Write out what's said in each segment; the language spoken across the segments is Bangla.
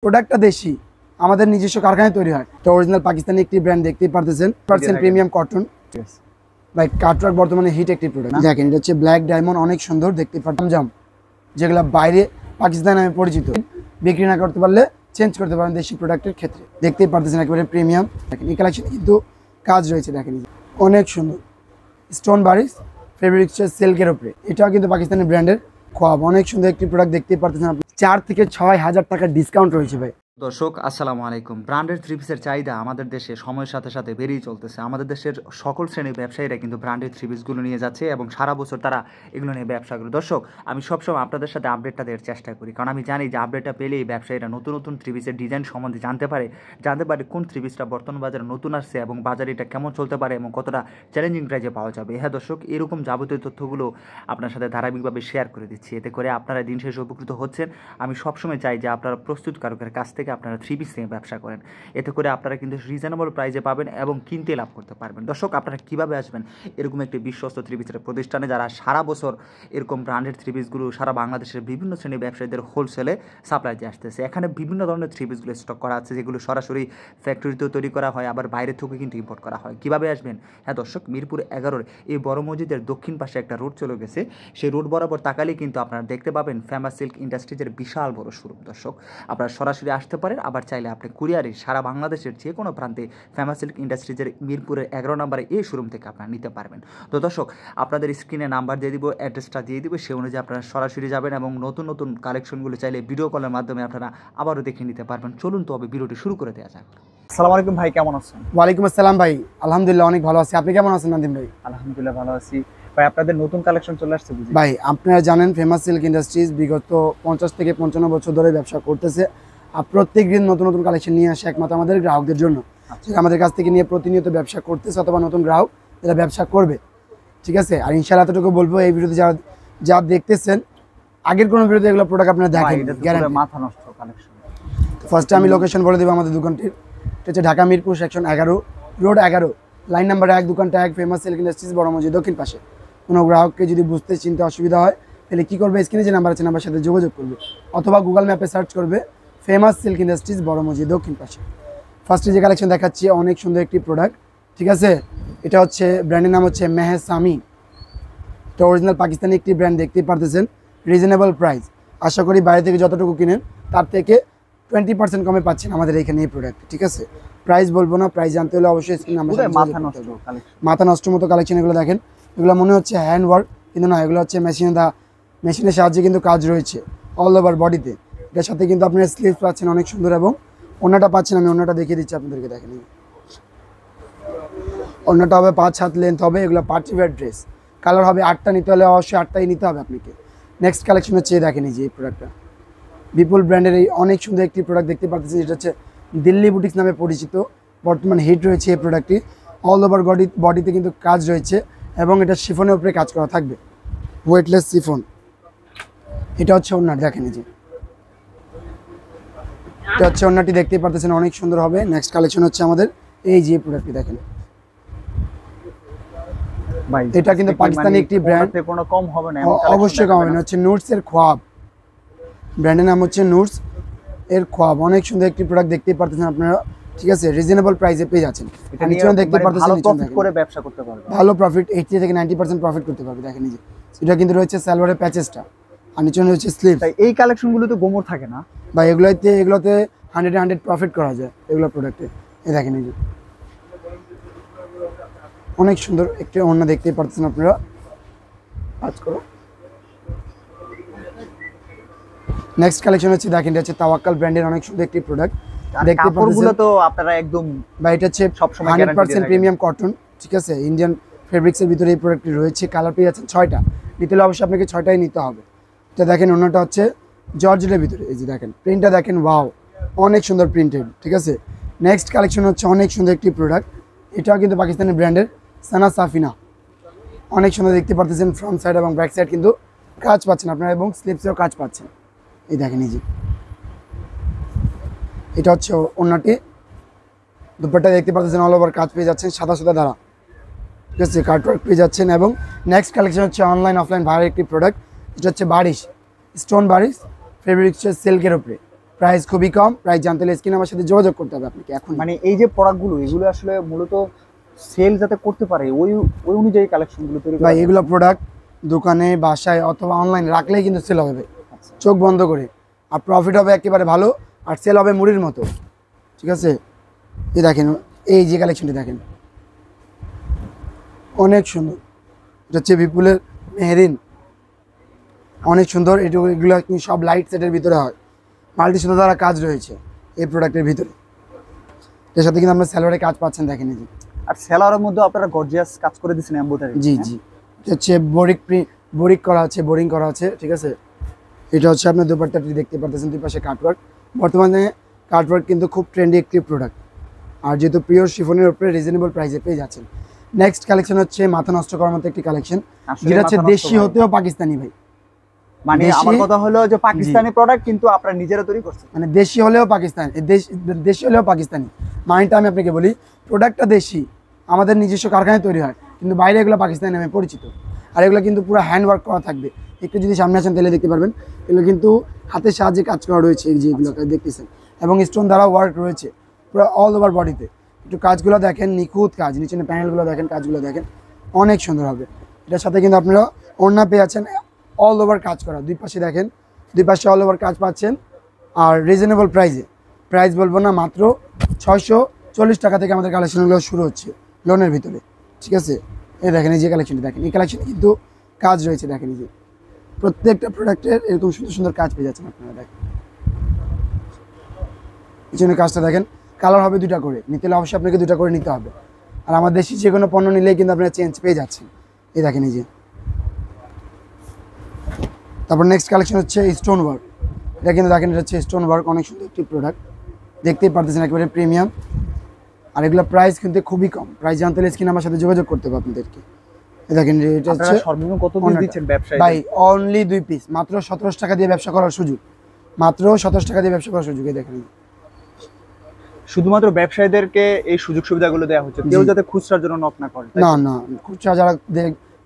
প্রোডাক্টটা দেশি, আমাদের নিজস্ব কারখানায় তৈরি হয়। এটা অরিজিনাল পাকিস্তানি একটি ব্র্যান্ড, দেখতেই পারতেছেন, পার্সেন্ট প্রিমিয়াম কটন। ভাই কাটওয়ার্ক বর্তমানে হিট একটি প্রোডাক্ট। দেখেন এটা হচ্ছে ব্ল্যাক ডায়মন্ড, অনেক সুন্দর দেখতে পারতাম জাম, যেগুলো বাইরে পাকিস্তান নামে পরিচিত। বিক্রি না করতে পারলে চেঞ্জ করতে পারেন দেশি প্রোডাক্টের ক্ষেত্রে। দেখতেই পারতেছেন একেবারে প্রিমিয়াম। দেখেন এই কালেকশনে কিন্তু কাজ রয়েছে, দেখেন অনেক সুন্দর স্টোন বারিশ ফেব্রিক সিল্কের উপরে। এটাও কিন্তু পাকিস্তানি ব্র্যান্ডের খোয়াব, অনেক সুন্দর একটি প্রোডাক্ট দেখতেই পারতেছেন আপনি। 4 থেকে 6,000 টাকা ডিসকাউন্ট রয়েছে ভাই। দর্শক আসসালামু আলাইকুম। ব্র্যান্ডেড থ্রি পিসের চাহিদা আমাদের দেশে সময়ের সাথে সাথে বেড়েই চলতেছে। আমাদের দেশের সকল শ্রেণীর ব্যবসায়ীরা কিন্তু ব্র্যান্ডেড থ্রি পিসগুলো নিয়ে যাচ্ছে এবং সারা বছর তারা এগুলো নিয়ে ব্যবসা করে। দর্শক আমি সবসময় আপনাদের সাথে আপডেটটা দেওয়ার চেষ্টা করি, কারণ আমি জানি যে আপডেটটা পেলেই ব্যবসায়ীরা নতুন নতুন থ্রি পিসের ডিজাইন সম্বন্ধে জানতে পারে কোন থ্রি পিসটা বর্তমান বাজারে নতুন আসছে এবং বাজারে এটা কেমন চলতে পারে এবং কতটা চ্যালেঞ্জিং প্রাইজে পাওয়া যাবে। হ্যাঁ দর্শক, এরকম যাবতীয় তথ্যগুলো আপনার সাথে ধারাবাহিকভাবে শেয়ার করে দিচ্ছি, এতে করে আপনারা দিন শেষে উপকৃত হচ্ছেন। আমি সবসময় চাই যে আপনারা প্রস্তুতকারকের কাছ থেকে আপনারা থ্রি পিস নিয়ে ব্যবসা করেন, এতে করে আপনারা কিন্তু রিজনেবল প্রাইসে পাবেন এবং কিনতে লাভ করতে পারবেন। দর্শক আপনারা কীভাবে আসবেন এরকম একটি বিশ্বস্ত থ্রি পিসের প্রতিষ্ঠানে, যারা সারা বছর এরকম ব্র্যান্ডেড থ্রি পিসগুলো সারা বাংলাদেশের বিভিন্ন শ্রেণীর ব্যবসায়ীদের হোলসেলে সাপ্লাই দিয়ে আসতেছে। এখানে বিভিন্ন ধরনের থ্রি পিসগুলো স্টক করা আছে, যেগুলো সরাসরি ফ্যাক্টরিতেও তৈরি করা হয়, আবার বাইরে থেকে কিন্তু ইম্পোর্ট করা হয়। কীভাবে আসবেন? হ্যাঁ দর্শক, মিরপুর 11-র এই বড় মসজিদের দক্ষিণ পাশে একটা রোড চলে গেছে, সেই রোড বরাবর তাকালেই কিন্তু আপনারা দেখতে পাবেন ফেমাস সিল্ক ইন্ডাস্ট্রিজের বিশাল বড় শোরুম। দর্শক আপনারা সরাসরি আসতে পারেন, আবার চাইলে আপনি কুরিয়ারে সারা বাংলাদেশের যে কোনো প্রান্তে ফেমাস সিল্ক ইন্ডাস্ট্রিজের মিরপুরের 11 নম্বরে এই শোরুম থেকে আপনারা নিতে পারবেন। তো দর্শক আপনাদের স্ক্রিনে নাম্বার দিয়ে দিব, অ্যাড্রেসটা দিয়ে দিব, সেই অনুযায়ী আপনারা সরাসরি যাবেন এবং নতুন নতুন কালেকশনগুলো চাইলে ভিডিও কলের মাধ্যমে আপনারা আবারও দেখে নিতে পারবেন। চলুন তো হবে ভিডিওটি শুরু করে দেওয়া যাক। আসসালামু আলাইকুম ভাই, কেমন আছেন? ওয়ালাইকুম আসসালাম ভাই, আলহামদুলিল্লাহ অনেক ভালো আছি। আপনি কেমন আছেন নাদিম ভাই? আলহামদুলিল্লাহ ভালো আছি ভাই। আপনাদের নতুন কালেকশন চলে আসছে বুঝি? ভাই আপনারা জানেন ফেমাস সিল্ক ইন্ডাস্ট্রিজ বিগত 50 থেকে 55 বছর ধরে ব্যবসা করতেছে। আর প্রত্যেক দিন নতুন নতুন কালেকশন নিয়ে আসে একমাত্র আমাদের গ্রাহকদের জন্য, আমাদের কাছ থেকে নিয়ে প্রতিনিয়ত ব্যবসা করতেছে অথবা নতুন গ্রাহক যারা ব্যবসা করবে। ঠিক আছে, আর ইনশাআল্লাহ এতটুকু বলবো, এই ভিডিওতে যা দেখতেছেন আগের কোনো ভিডিওতে এগুলো প্রোডাক্ট আপনারা দেখেন গ্যারান্টি। মাথা নষ্ট কালেকশন। ফার্স্টে আমি লোকেশন বলে দেবো আমাদের দোকানটির। এটা হচ্ছে Dhaka Mirpur section 11, road 11, line number 1, দোকানটা 1, ফেমাস সিল্ক ইন্ডাস্ট্রিজ বড় মসজিদ দক্ষিণ পাশে। কোনো গ্রাহককে যদি বুঝতে চিনতে অসুবিধা হয় তাহলে কী করবে, স্ক্রিনে যে নাম্বার আছে নাম্বার সাথে যোগাযোগ করবে অথবা গুগল ম্যাপে সার্চ করবে ফেমাস সিল্ক ইন্ডাস্ট্রিজ বড় মসজিদ দক্ষিণ পাশে। ফার্স্টে যে কালেকশন দেখাচ্ছি অনেক সুন্দর একটি প্রোডাক্ট। ঠিক আছে, এটা হচ্ছে ব্র্যান্ডের নাম হচ্ছে মেহসামি। এটা অরিজিনাল পাকিস্তানি একটি ব্র্যান্ড, দেখতেই পারতেছেন, রিজনেবল প্রাইস। আশা করি বাইরে থেকে যতটুকু কিনেন তার থেকে 20% কমে পাচ্ছেন আমাদের এখানে এই প্রোডাক্ট। ঠিক আছে, প্রাইস বলবো না, প্রাইস জানতে হলে অবশ্যই মাথা নষ্ট মতো কালেকশন। এগুলো দেখেন, এগুলো মনে হচ্ছে হ্যান্ড ওয়ার্ক, কিন্তু না, এগুলো হচ্ছে মেশিনের সাহায্যে কিন্তু কাজ রয়েছে অল ওভার বডিতে। এটার সাথে কিন্তু আপনারা স্লিভস পাচ্ছেন অনেক সুন্দর এবং ওড়নাটা পাচ্ছেন। আমি ওড়নাটা দেখিয়ে দিচ্ছি আপনাদেরকে, দেখেন ওড়নাটা হবে 5 হাত লেন্থ হবে। এগুলো পার্টি ওয়্যার ড্রেস, কালার হবে 8টা, নিতে হলে অবশ্যই 8টাই নিতে হবে আপনাকে। নেক্সট কালেকশন হচ্ছে দেখেন এই যে এই প্রোডাক্টটা বিপুল ব্র্যান্ডের এই অনেক সুন্দর একটি প্রোডাক্ট দেখতে পাচ্ছেন, যেটা হচ্ছে দিল্লি বুটিক্স নামে পরিচিত। বর্তমানে হিট রয়েছে এই প্রোডাক্টটি, অল ওভার বডিতে কিন্তু কাজ রয়েছে এবং এটা শিফনের উপরে কাজ করা থাকবে, ওয়েটলেস শিফন। এটা হচ্ছে ওড়না, দেখেন এই যে এটা হচ্ছে ওড়নাটি, দেখতেই পারতেছেন অনেক সুন্দর হবে। নেক্সট কালেকশন হচ্ছে আমাদের এই যে প্রোডাক্টটি দেখেন, এটা কিন্তু পাকিস্তানি একটি ব্র্যান্ড, কোনো কম হবে না, অবশ্যই কম হবে না। হচ্ছে নুটস এর খোয়াব, ব্র্যান্ডের নাম হচ্ছে নুটস এর খোয়াব। অনেক সুন্দর একটি প্রোডাক্ট দেখতেই পারতেছেন আপনারা। ঠিক আছে, রিজনেবল প্রাইসে পেয়ে যাচ্ছেন। নিচেও দেখতে পারতেছেন করে ব্যবসা করতে পারবে, ভালো প্রফিট 80 থেকে 90% প্রফিট করতে পারবে। দেখেন এই যে এটা কিন্তু রয়েছে সালোয়ারের প্যাচেসটা, আর নিচে রয়েছে স্লিভ। এই কালেকশনগুলো তো গোমর থাকে না ভাই, এগুলোতে 100 প্রফিট করা যায় এগুলো প্রোডাক্টে। এই দেখেন এই যে অনেক সুন্দর একটি ওড়না দেখতেই পারতেছেন আপনারা। কাজ করো। নেক্সট কালেকশন হচ্ছে দেখেন, এটা হচ্ছে তাওয়াক্কাল ব্র্যান্ডের অনেক সুন্দর একটি প্রোডাক্ট দেখতে পাচ্ছেন। তো আপনারা একদম ভাই এটা হচ্ছে 100% প্রিমিয়াম কটন। ঠিক আছে, ইন্ডিয়ান ফেব্রিক্সের ভিতরে এই প্রোডাক্টটি রয়েছে। কালার পেয়ে যাচ্ছেন 6টা, নিতে হলে অবশ্যই আপনাকে 6টাই নিতে হবে। এটা দেখেন ওড়নাটা হচ্ছে জর্জেটের ভিতরে, এই যে দেখেন প্রিন্টটা দেখেন, ওয়াও অনেক সুন্দর প্রিন্টেড। ঠিক আছে, নেক্সট কালেকশন হচ্ছে অনেক সুন্দর একটি প্রোডাক্ট, এটাও কিন্তু পাকিস্তানি ব্র্যান্ডের সানা সাফিনা। অনেক সুন্দর দেখতে পারতেছেন, ফ্রন্ট সাইড এবং ব্যাক সাইড কিন্তু কাজ পাচ্ছেন আপনারা এবং স্লিপসেও কাজ পাচ্ছেন। এই দেখেন এই যে এটা হচ্ছে ওড়নাটি, দুপাট্টা দেখতে পাচ্ছেন অল ওভার কাজ পেয়ে যাচ্ছেন সাদা সাদা দ্বারা। ঠিক আছে, কাটওয়ার্ক পেয়ে যাচ্ছেন। এবং নেক্সট কালেকশন হচ্ছে অনলাইন অফলাইন ভাইয়ের একটি প্রোডাক্ট, যেটা হচ্ছে বারিশ, স্টোন বারিশ ফেব্রিক সিল্কের উপরে। প্রাইস খুবই কম। প্রাইস জানতে হলে স্ক্রিনে আমার সাথে যোগাযোগ করতে হবে আপনাকে এখন। মানে এই যে প্রোডাক্টগুলো এগুলো আসলে মূলত সেল যাতে করতে পারে ওই ওই অনুযায়ী কালেকশনগুলো তৈরি করা ভাই হয়। এগুলো প্রোডাক্ট দোকানে, বাসায় অথবা অনলাইন রাখলেই কিন্তু সেল হবে ভাই, আচ্ছা। চোখ বন্ধ করে। আর প্রফিট হবে একেবারে ভালো, আর সেল হবে মুড়ির মতো, ঠিক আছে। এই দেখেন, এই যে কালেকশনটি দেখেন, অনেক সুন্দর। এটা হচ্ছে বিপুলের মেহেরিন, অনেক সুন্দর। এগুলো সব লাইট সেটের ভিতরে হয়, মাল্টি সুতো দ্বারা কাজ রয়েছে এই প্রোডাক্টের ভিতরে। এর সাথে কিন্তু আপনার স্যালোয়ারে কাজ পাচ্ছেন, দেখেন এই যে। আর সেলারের মধ্যে আপনারা গর্জিয়াস কাজ করে দিয়েছেন এমব্রয়ডারি। জি জি, এটা হচ্ছে বোরিক করা আছে, বোরিং করা আছে, ঠিক আছে। এটা হচ্ছে আপনার দুপাট্টাটি দেখতে পাচ্ছেন, দুই পাশে কাটওয়ার্ক। বর্তমানে কাটওয়ার্ক কিন্তু খুব ট্রেন্ডি একটি প্রোডাক্ট, আর যেহেতু পিওর শিফনের উপরে রিজনেবল প্রাইসে পেয়ে যাচ্ছেন। নেক্সট কালেকশন হচ্ছে মাথা নষ্ট করার মতো একটি কালেকশন, যেটা হচ্ছে দেশি হতেও পাকিস্তানি ভাই। মানে আমার কথা হলো যে পাকিস্তানি প্রোডাক্ট কিন্তু আপনারা নিজেরা তৈরি করছেন। মানে দেশি হলেও পাকিস্তানি, দেশি হলেও পাকিস্তানি। মাইন্ডটা আমি আপনাকে বলি, প্রোডাক্টটা দেশি, আমাদের নিজস্ব কারখানায় তৈরি হয়, কিন্তু বাইরে এগুলো পাকিস্তানি নামে পরিচিত। আর এগুলো কিন্তু পুরো হ্যান্ড ওয়ার্ক করা থাকবে। একটু যদি সামনে আসেন তাহলে দেখতে পারবেন, এগুলো কিন্তু হাতের সাহায্যে কাজ করা রয়েছে, এই যে এগুলো দেখতেছেন, এবং স্টোন দ্বারা ওয়ার্ক রয়েছে পুরো অল ওভার বডিতে। একটু কাজগুলো দেখেন, নিখুঁত কাজ, নিচে প্যানেলগুলো দেখেন, কাজগুলো দেখেন, অনেক সুন্দর হবে। এটার সাথে কিন্তু আপনারা ওড়না পেয়ে যাচ্ছেন অল ওভার কাজ করা, দুই পাশে দেখেন, দুই পাশে অল ওভার কাজ পাচ্ছেন। আর রিজনেবল প্রাইসে, প্রাইস বলবো না, মাত্র 640 টাকা থেকে আমাদের কালেকশনগুলো শুরু হচ্ছে লোনের ভিতরে, ঠিক আছে। এই দেখেন, এই যে কালেকশনটি দেখেন, এই কালেকশনে কিন্তু কাজ রয়েছে, দেখেন এই যে প্রত্যেকটা প্রোডাক্টের এরকম সুন্দর সুন্দর কাজ পেয়ে যাচ্ছেন আপনারা। দেখেন পিছনে কাজটা দেখেন, কালার হবে দুটা করে, নিতে হলে অবশ্যই আপনাকে দুটা করে নিতে হবে। আর আমার দেশি যে কোনো পণ্য নিলেই কিন্তু আপনারা চেঞ্জ পেয়ে যাচ্ছেন, এই দেখেন এই যে। তারপর নেক্সট কালেকশন হচ্ছে স্টোন ওয়ার্ক। এটা কিন্তু দেখেন, এটা হচ্ছে স্টোন ওয়ার্ক, অনেক সুন্দর একটি প্রোডাক্ট, দেখতেই পারতেছেন, একেবারে প্রিমিয়াম। আর এগুলো প্রাইস কিন্তু খুবই কম। প্রাইস জানতে হলে স্ক্রিনে আমার সাথে যোগাযোগ করতে হবে আপনাদেরকে। এই দেখেন, এটা হচ্ছে সর্বনিম্ন কত পিস দিচ্ছেন ব্যবসায়ী? ভাই অনলি 2 পিস, মাত্র 17 টাকা দিয়ে ব্যবসা করার সুযোগ, মাত্র 17 টাকা দিয়ে ব্যবসা করার সুযোগ। এই দেখেন, শুধুমাত্র ব্যবসায়ীদেরকে এই সুযোগ সুবিধাগুলো দেওয়া হচ্ছে, কেউ যাতে খুচরার জন্য নক না করে। না না, খুচরা যারা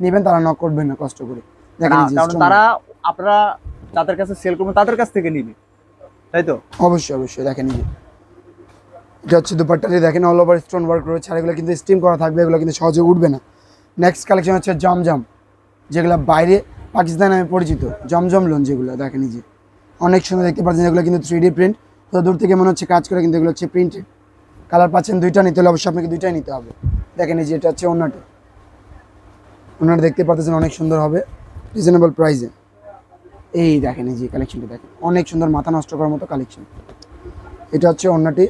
নেবেন তারা নক করবেন না কষ্ট করে, দেখেন এই যে কারণ stone তারা আপনারা যাদের কাছে সেল করবেন তাদের কাছ থেকে নিবে, তাই তো? অবশ্যই অবশ্যই। দেখেন এই যে, এটা হচ্ছে দুপাট্টাটি দেখেন, অল ওভার স্টোন ওয়ার্ক রয়েছে, আর এগুলো কিন্তু স্টিম করা থাকবে, এগুলো কিন্তু সহজে উঠবে না। নেক্সট কালেকশন হচ্ছে জমজম, যেগুলো বাইরে পাকিস্তান নামে পরিচিত, জমজম লোন যেগুলো, দেখেন এই যে অনেক সুন্দর দেখতে পাচ্ছেন। এগুলো কিন্তু 3D প্রিন্ট, তো দূর থেকে মনে হচ্ছে কাজ করে, কিন্তু এগুলো হচ্ছে প্রিন্টেড। কালার পাচ্ছেন দুইটা, নিতে হলে অবশ্যই আপনাকে দুইটাই নিতে হবে। দেখেন এই যে, এটা হচ্ছে ওড়নাটা, ওড়নাটা দেখতে পাচ্ছেন, অনেক সুন্দর হবে রিজনেবল প্রাইসে। এই দেখেন, এই যে কালেকশনটা দেখেন, অনেক সুন্দর, মাথা নষ্ট করার মতো কালেকশন। এটা হচ্ছে ওড়নাটি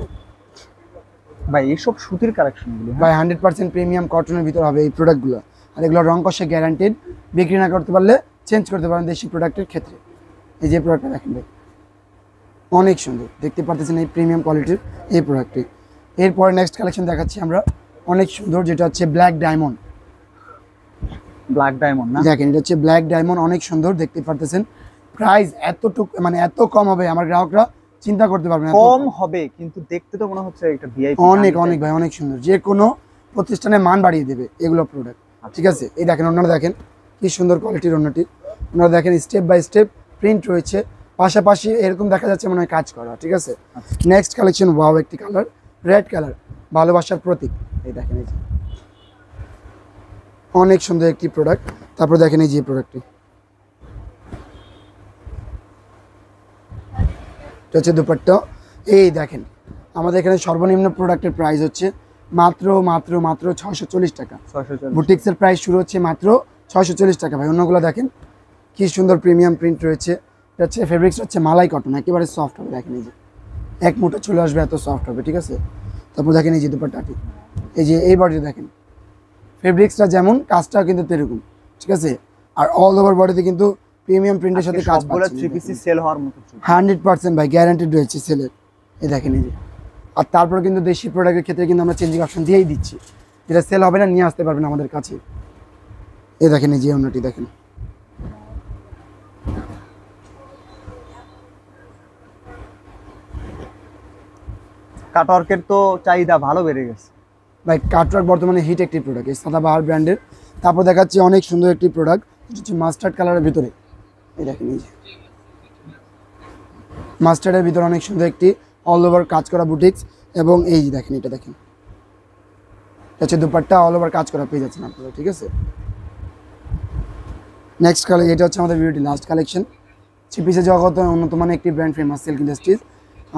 ভাই এইসব সুতির কালেকশনগুলো ভাই 100% প্রিমিয়াম কটনের ভিতর হবে এই প্রোডাক্টগুলো। আর এগুলো রং কষে গ্যারান্টেড, বিক্রি না করতে পারলে চেঞ্জ করতে পারেন দেশি প্রোডাক্টের ক্ষেত্রে। এই যে প্রোডাক্টটা দেখেন ভাই, অনেক সুন্দর দেখতে পারতেছেন এই প্রিমিয়াম কোয়ালিটির এই প্রোডাক্টটি। এরপরে নেক্সট কালেকশন দেখাচ্ছি আমরা, অনেক সুন্দর, যেটা হচ্ছে ব্ল্যাক ডায়মন্ড। ব্ল্যাক ডায়মন্ড না? দেখেন, এটা হচ্ছে ব্ল্যাক ডায়মন্ড, অনেক সুন্দর দেখতে পারতেছেন। প্রাইস এতটুকু, মানে এত কম হবে, আমার গ্রাহকরা চিন্তা করতে পারবে না। কম হবে কিন্তু দেখতে তো মনে হচ্ছে এটা ভিআইপি। অনেক অনেক ভাই, অনেক সুন্দর, যে কোনো প্রতিষ্ঠানে মান বাড়িয়ে দেবে এগুলো প্রোডাক্ট, ঠিক আছে। এই দেখেন, ওনারা দেখেন কি সুন্দর কোয়ালিটির ওড়নাটি, ওনারা দেখেন স্টেপ বাই স্টেপ প্রিন্ট রয়েছে, পাশাপাশি এরকম দেখা যাচ্ছে মনে হয় কাজ করা, ঠিক আছে। নেক্সট কালেকশন, ওয়াও একটি কালার, রেড কালার, ভালোবাসার প্রতীক। এই দেখেন, এই যে অনেক সুন্দর একটি প্রোডাক্ট। তারপর দেখেন এই যে প্রোডাক্টটি, এটা হচ্ছে দুপাট্টা। এই দেখেন, আমাদের এখানে সর্বনিম্ন প্রোডাক্টের প্রাইস হচ্ছে মাত্র মাত্র মাত্র 640 টাকা। বুটিক্সের প্রাইস শুরু হচ্ছে মাত্র 640 টাকা ভাই। অন্যগুলো দেখেন কি সুন্দর প্রিমিয়াম প্রিন্ট রয়েছে। এটা হচ্ছে ফেব্রিক্স হচ্ছে মালাই কটন, একেবারে সফট হবে, দেখেন এই যে এক মুঠো চলে আসবে, এত সফট হবে, ঠিক আছে। তারপর দেখেন এই যে দুপাট্টাটি, এই যে এই বডিতে দেখেন ফেব্রিক্সটা যেমন, কাজটাও কিন্তু এরকম, ঠিক আছে। আর অল ওভার বডিতে কিন্তু প্রিমিয়াম প্রিন্টের সাথে কাজ বলে 3 পিস সেল হওয়ার মতো 100% ভাই গ্যারান্টেড রয়েছে সেলের। এই দেখেন এই যে, আর তারপর কিন্তু দেশি প্রোডাক্টের ক্ষেত্রে কিন্তু আমরা চেঞ্জিং অপশন দিয়েই দিচ্ছি, যেটা সেল হবে না নিয়ে আসতে পারবেন আমাদের কাছে। এই দেখেন এই যে ওড়নাটি দেখেন, কাটওয়ার্কের তো চাহিদা ভালো বেড়ে গেছে ভাই। কাটওয়ার্ক বর্তমানে হিট একটি প্রোডাক্ট, এই সাদাবাহার ব্র্যান্ডের। তারপর দেখাচ্ছি অনেক সুন্দর একটি প্রোডাক্ট, যেটা হচ্ছে মাস্টার্ড কালারের ভিতরে। এই দেখেন এই যে মাস্টার্ডের ভিতরে অনেক সুন্দর একটি অল ওভার কাজ করা বুটিক্স, এবং এই যে দেখেন, এটা দেখেন, এটা হচ্ছে দুপাট্টা অল ওভার কাজ করা পেয়ে যাচ্ছেন আপনারা, ঠিক আছে। নেক্সট কালেকশন, এটা হচ্ছে আমাদের ভিডিওটি লাস্ট কালেকশন। থ্রি পিসের জগতে অন্যতম একটি ব্র্যান্ড ফেমাস সিল্ক ইন্ডাস্ট্রিজ,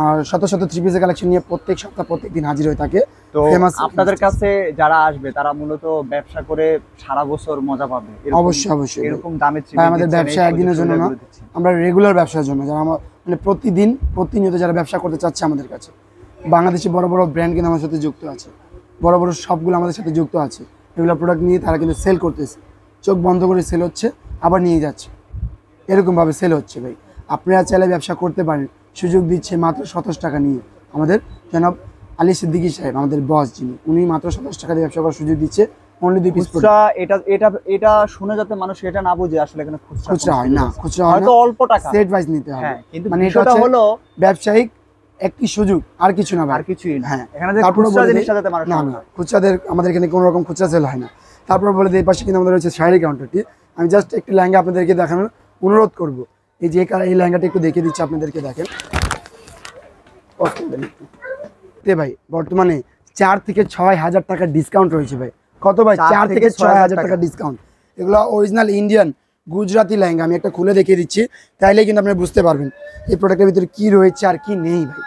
আর শত শত থ্রি পিসের কালেকশন নিয়ে প্রত্যেক সপ্তাহ প্রত্যেক দিন হাজির হয়ে থাকে। তো ফেমাস আপনাদের কাছে যারা আসবে তারা মূলত ব্যবসা করে সারা বছর মজা পাবে, অবশ্যই অবশ্যই এরকম দামে ভাই, আমাদের ব্যবসা একদিনের জন্য না, আমরা রেগুলার ব্যবসার জন্য, যারা আমার মানে প্রতিনিয়ত যারা ব্যবসা করতে চাচ্ছে আমাদের কাছে। বাংলাদেশে বড় বড় ব্র্যান্ড কিন্তু আমাদের সাথে যুক্ত আছে, বড় বড় শপগুলো আমাদের সাথে যুক্ত আছে, এগুলো প্রোডাক্ট নিয়ে তারা কিন্তু সেল করতেছে, চোখ বন্ধ করে সেল হচ্ছে, আবার নিয়ে যাচ্ছে, এরকমভাবে সেল হচ্ছে। ভাই আপনারা চাইলে ব্যবসা করতে পারেন, সুযোগ দিচ্ছে মাত্র 27 টাকা নিয়ে। আমাদের জনাব আলী সিদ্দিকী সাহেব, আমাদের বস যিনি, উনি মাত্র 27 টাকা দিয়ে ব্যবসা করার সুযোগ দিচ্ছে। অনলি 2 পিস খুচরা, এটা শুনে যাতে মানুষ এটা না বুঝে আসলে এখানে খুচরা হয় না, খুচরা হয় না, হয়তো অল্প টাকা সেট ওয়াইজ নিতে হবে। হ্যাঁ, কিন্তু মানে এটা বিষয়টা হলো ব্যবসায়িক একটি সুযোগ, আর কিছু না ভাই, আর কিছুই না। হ্যাঁ, এখানে যে তারপরে খুচরা বলে জিনিসটা দিই- যাতে মানুষ না না, খুচরাদের আমাদের এখানে কোনো রকম খুচরা সেল হয় না। তারপর বলে দিই, এই পাশে কিন্তু আমাদের রয়েছে শাড়ি কাউন্টারটি। আমি জাস্ট একটি লেহেঙ্গা আপনাদেরকে দেখানোর অনুরোধ করব। এই যে এই লেহেঙ্গাটি একটু দেখিয়ে দিচ্ছি আপনাদেরকে, দেখেন ভাই, বর্তমানে 4 থেকে 6 হাজার টাকার ডিসকাউন্ট রয়েছে ভাই। কত ভাই? 4 থেকে 6 হাজার টাকা ডিসকাউন্ট। এগুলো অরিজিনাল ইন্ডিয়ান গুজরাটি লেহেঙ্গা, আমি একটা খুলে দেখিয়ে দিচ্ছি, তাইলে কিন্তু আপনারা বুঝতে পারবেন এই প্রোডাক্টের ভিতরে কি রয়েছে আর কি নেই। ভাই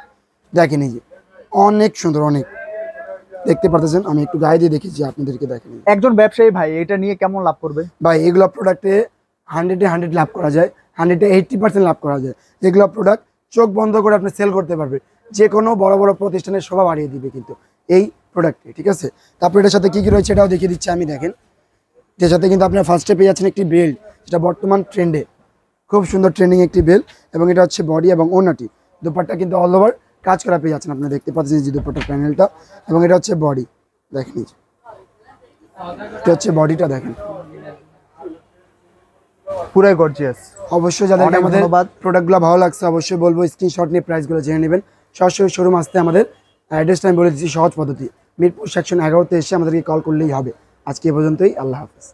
দেখেন, এই যে অনেক সুন্দর, অনেক দেখতে পারতেছেন, আমি একটু গায়ে দিয়ে দেখেছি আপনাদেরকে, দেখেন একজন ব্যবসায়ী ভাই এটা নিয়ে কেমন লাভ করবে? ভাই এগুলো প্রোডাক্টে 100 লাভ করা যায়, 80% লাভ করা যায়। যেগুলো প্রোডাক্ট চোখ বন্ধ করে আপনি সেল করতে পারবে, যে কোনো বড় বড় প্রতিষ্ঠানের শোভা বাড়িয়ে দিবে কিন্তু এই প্রোডাক্টে, ঠিক আছে। তারপর এটার সাথে কী কী রয়েছে এটাও দেখিয়ে দিচ্ছি আমি, দেখেন। এর সাথে কিন্তু আপনার ফার্স্টে পেয়ে যাচ্ছেন একটি বেল্ট, যেটা বর্তমান ট্রেন্ডে, খুব সুন্দর ট্রেন্ডিং একটি বেল্ট, এবং এটা হচ্ছে বডি এবং ওনাটি। দুপাট্টা কিন্তু অল ওভার কাজ করা পেয়ে যাচ্ছেন, আপনারা দেখতে পাচ্ছেন যে দুপাট্টার প্যানেলটা, এবং এটা হচ্ছে বডি, দেখেন এই যে। এটা হচ্ছে বডিটা, দেখেন পুরাই গর্জিয়াস। অবশ্যই যাদেরকে অনেক আমাদের ধন্যবাদ। প্রোডাক্টগুলো ভালো লাগছে অবশ্যই বলবো স্ক্রিনশট নিয়ে প্রাইসগুলো জেনে নেবেন। সরাসরি শোরুম আসতে আমাদের অ্যাড্রেসটা আমি বলে দিচ্ছি, সহজ পদ্ধতি, মিরপুর সেকশন 11তে এসে আমাদেরকে কল করলেই হবে। আজকে এ পর্যন্তই, আল্লাহ হাফেজ।